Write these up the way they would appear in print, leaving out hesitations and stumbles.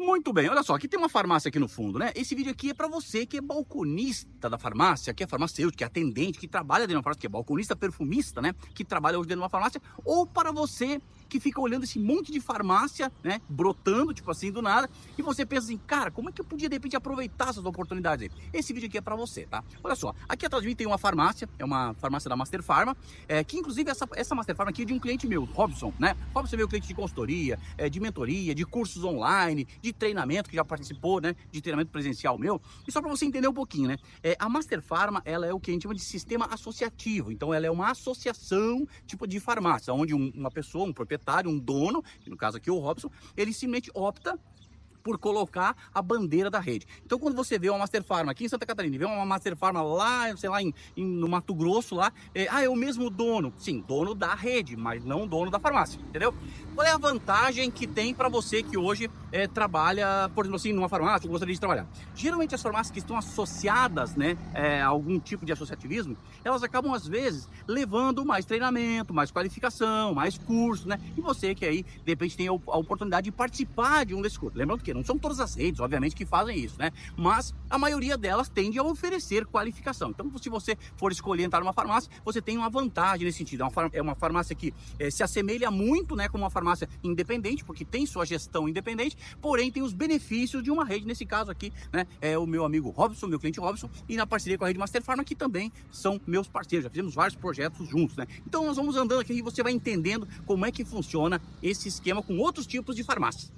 Muito bem, olha só, aqui tem uma farmácia aqui no fundo, né? Esse vídeo aqui é para você que é balconista da farmácia, que é farmacêutico, que é atendente, que trabalha dentro de uma farmácia, que é balconista, perfumista, né? Que trabalha hoje dentro de uma farmácia, ou para você que fica olhando esse monte de farmácia, né? Brotando, tipo assim, do nada, e você pensa assim, cara, como é que eu podia de repente aproveitar essas oportunidades aí? Esse vídeo aqui é para você, tá? Olha só, aqui atrás de mim tem uma farmácia, é uma farmácia da Master Pharma, que inclusive essa Master Pharma aqui é de um cliente meu, Robson, né? Robson é meu cliente de consultoria, de mentoria, de cursos online, de treinamento, que já participou, né, de treinamento presencial meu. E só para você entender um pouquinho, né, a Master Pharma, ela é o que a gente chama de sistema associativo. Então ela é uma associação tipo de farmácia, onde uma pessoa, um proprietário, um dono, que no caso aqui é o Robson, ele simplesmente opta por colocar a bandeira da rede. Então, quando você vê uma Master Pharma aqui em Santa Catarina e vê uma Master Pharma lá, sei lá, no Mato Grosso, lá, é o mesmo dono. Sim, dono da rede, mas não dono da farmácia, entendeu? Qual é a vantagem que tem para você que hoje trabalha, por exemplo assim, numa farmácia, ou gostaria de trabalhar? Geralmente as farmácias que estão associadas, né, a algum tipo de associativismo, elas acabam às vezes levando mais treinamento, mais qualificação, mais curso, né? E você que aí, de repente, tem a oportunidade de participar de um desses cursos. Lembrando que não são todas as redes, obviamente, que fazem isso, né? Mas a maioria delas tende a oferecer qualificação. Então, se você for escolher entrar numa farmácia, você tem uma vantagem nesse sentido. É uma farmácia que se assemelha muito, né, com uma farmácia independente, porque tem sua gestão independente, porém tem os benefícios de uma rede, nesse caso aqui, né? É o meu amigo Robson, meu cliente Robson, e na parceria com a rede Master Pharma, que também são meus parceiros. Já fizemos vários projetos juntos, né? Então, nós vamos andando aqui e você vai entendendo como é que funciona esse esquema com outros tipos de farmácias.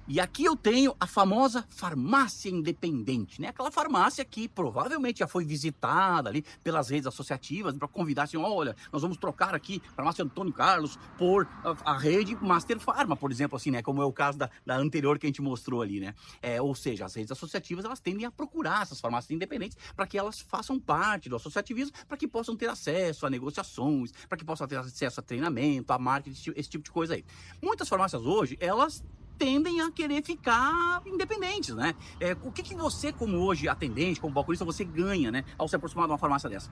E aqui eu tenho a famosa farmácia independente, né? Aquela farmácia que provavelmente já foi visitada ali pelas redes associativas para convidar assim, olha, nós vamos trocar aqui a farmácia Antônio Carlos por a rede Master Pharma, por exemplo, assim, né? Como é o caso da anterior que a gente mostrou ali, né? Ou seja, as redes associativas, elas tendem a procurar essas farmácias independentes para que elas façam parte do associativismo, para que possam ter acesso a negociações, para que possam ter acesso a treinamento, a marketing, esse tipo de coisa aí. Muitas farmácias hoje, elas tendem a querer ficar independentes, né? O que você, como hoje atendente, como balconista, você ganha, né, ao se aproximar de uma farmácia dessa?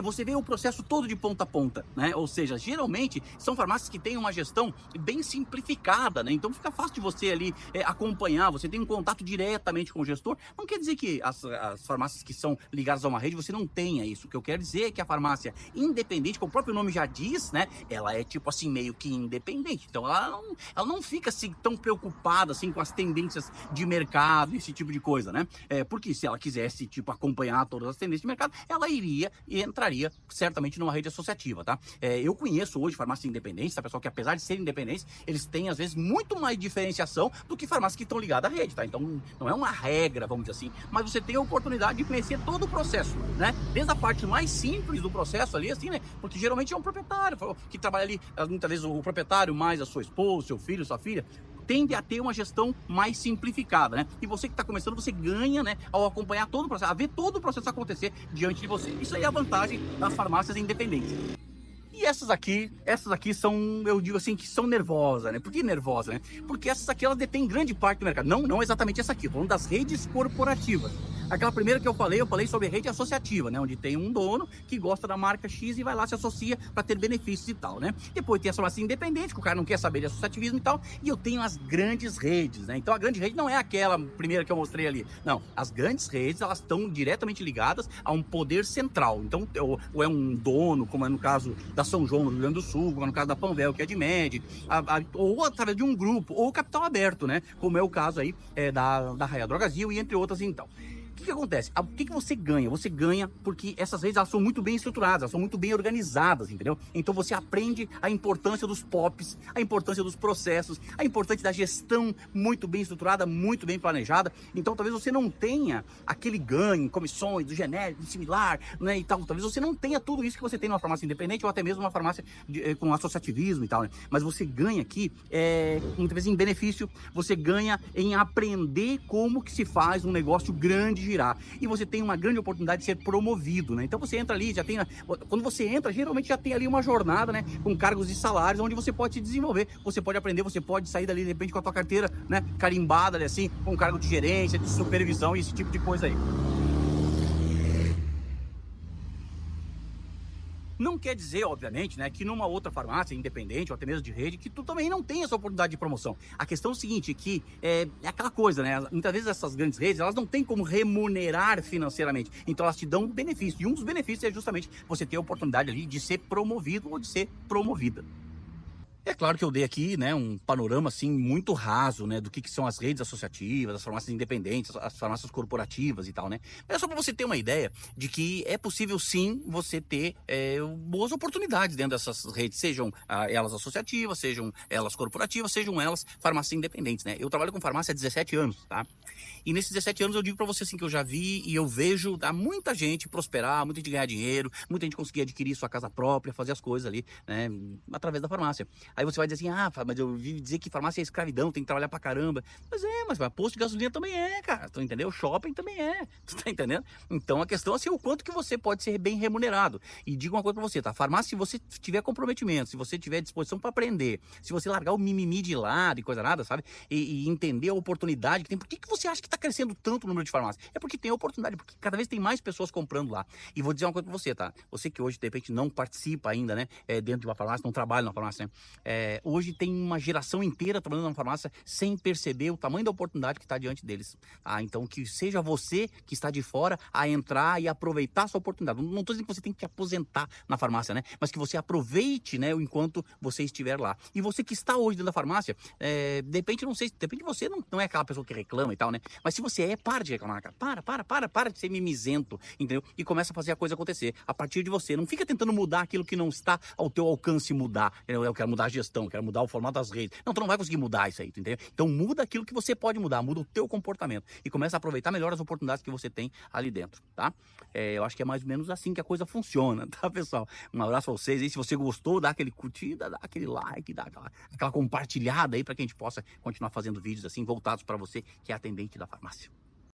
Você vê o processo todo de ponta a ponta, né? Ou seja, geralmente são farmácias que têm uma gestão bem simplificada, né? Então fica fácil de você ali acompanhar, você tem um contato diretamente com o gestor. Não quer dizer que as farmácias que são ligadas a uma rede, você não tenha isso. O que eu quero dizer é que a farmácia independente, como o próprio nome já diz, né? Ela é tipo assim, meio que independente. Então ela não fica assim tão preocupada assim com as tendências de mercado, esse tipo de coisa, né? Porque se ela quisesse, tipo, acompanhar todas as tendências de mercado, ela iria e entraria certamente numa rede associativa, tá? Eu conheço hoje farmácias independentes, tá, pessoal, que apesar de serem independentes, eles têm, às vezes, muito mais diferenciação do que farmácias que estão ligadas à rede, tá? Então, não é uma regra, vamos dizer assim, mas você tem a oportunidade de conhecer todo o processo, né? Desde a parte mais simples do processo ali, assim, né? Porque geralmente é um proprietário que trabalha ali, muitas vezes o proprietário mais a sua esposa, seu filho, sua filha, tende a ter uma gestão mais simplificada, né? E você que está começando, você ganha, né, ao acompanhar todo o processo, a ver todo o processo acontecer diante de você. Isso aí é a vantagem das farmácias independentes. E essas aqui são, eu digo assim, que são nervosas, né? Por que nervosa, né? Porque essas aqui, elas detêm grande parte do mercado. Não exatamente essa aqui, falando das redes corporativas. Aquela primeira que eu falei sobre rede associativa, né? Onde tem um dono que gosta da marca X e vai lá, se associa para ter benefícios e tal, né? Depois tem a farmácia independente, que o cara não quer saber de associativismo e tal. E eu tenho as grandes redes, né? Então a grande rede não é aquela primeira que eu mostrei ali. Não, as grandes redes, elas estão diretamente ligadas a um poder central. Então, ou é um dono, como é no caso da São João, no Rio Grande do Sul, como é no caso da Panvel, que é de Med, ou através de um grupo, ou capital aberto, né? Como é o caso aí da Raia Drogazil e entre outras então. O que acontece? O que você ganha? Você ganha porque essas redes, elas são muito bem estruturadas, elas são muito bem organizadas, entendeu? Então você aprende a importância dos POPs, a importância dos processos, a importância da gestão muito bem estruturada, muito bem planejada. Então talvez você não tenha aquele ganho em comissões, do genérico, do similar, né, e tal. Talvez você não tenha tudo isso que você tem numa farmácia independente ou até mesmo uma farmácia com associativismo e tal, né? Mas você ganha aqui, muitas vezes em benefício, você ganha em aprender como que se faz um negócio grande girar. E você tem uma grande oportunidade de ser promovido, né? Então você entra ali, já tem... Quando você entra, geralmente já tem ali uma jornada, né? Com cargos e salários, onde você pode se desenvolver, você pode aprender, você pode sair dali, de repente, com a tua carteira, né? Carimbada ali, assim, com cargo de gerência, de supervisão e esse tipo de coisa aí. Não quer dizer, obviamente, né, que numa outra farmácia independente ou até mesmo de rede, que tu também não tem essa oportunidade de promoção. A questão é o seguinte, que é aquela coisa, né? Muitas vezes essas grandes redes, elas não têm como remunerar financeiramente. Então elas te dão um benefício. E um dos benefícios é justamente você ter a oportunidade ali de ser promovido ou de ser promovida. É claro que eu dei aqui, né, um panorama assim muito raso, né, do que são as redes associativas, as farmácias independentes, as farmácias corporativas e tal, né? Mas é só para você ter uma ideia de que é possível sim você ter boas oportunidades dentro dessas redes, sejam elas associativas, sejam elas corporativas, sejam elas farmácias independentes, né? Eu trabalho com farmácia há 17 anos, tá? E nesses 17 anos eu digo para você assim que eu já vi e eu vejo muita gente prosperar, muita gente ganhar dinheiro, muita gente conseguir adquirir sua casa própria, fazer as coisas ali, né, através da farmácia. Aí você vai dizer assim, mas eu ouvi dizer que farmácia é escravidão, tem que trabalhar pra caramba. Mas posto de gasolina também é, cara, tu entendeu? Shopping também é, tu tá entendendo? Então a questão é assim, o quanto que você pode ser bem remunerado. E digo uma coisa pra você, tá? Farmácia, se você tiver comprometimento, se você tiver disposição pra aprender, se você largar o mimimi de lado e coisa nada, sabe? E entender a oportunidade que tem. Por que você acha que tá crescendo tanto o número de farmácias? É porque tem oportunidade, porque cada vez tem mais pessoas comprando lá. E vou dizer uma coisa pra você, tá? Você que hoje, de repente, não participa ainda, né? Dentro de uma farmácia, não trabalha na farmácia, né? Hoje tem uma geração inteira trabalhando na farmácia sem perceber o tamanho da oportunidade que está diante deles. Então, que seja você que está de fora a entrar e aproveitar essa oportunidade. Não estou dizendo que você tem que te aposentar na farmácia, né? Mas que você aproveite, né, enquanto você estiver lá. E você que está hoje dentro da farmácia, de repente, não sei, de repente você não é aquela pessoa que reclama e tal, né? Mas se você para de reclamar, cara. Para de ser mimizento, entendeu? E começa a fazer a coisa acontecer a partir de você. Não fica tentando mudar aquilo que não está ao teu alcance mudar. Eu quero mudar a gestão, quero mudar o formato das redes. Não, tu não vai conseguir mudar isso aí, entendeu? Então muda aquilo que você pode mudar, muda o teu comportamento e começa a aproveitar melhor as oportunidades que você tem ali dentro, tá? Eu acho que é mais ou menos assim que a coisa funciona, tá, pessoal? Um abraço pra vocês aí. Se você gostou, dá aquele curtida, dá aquele like, dá aquela compartilhada aí para que a gente possa continuar fazendo vídeos assim voltados para você que é atendente da farmácia.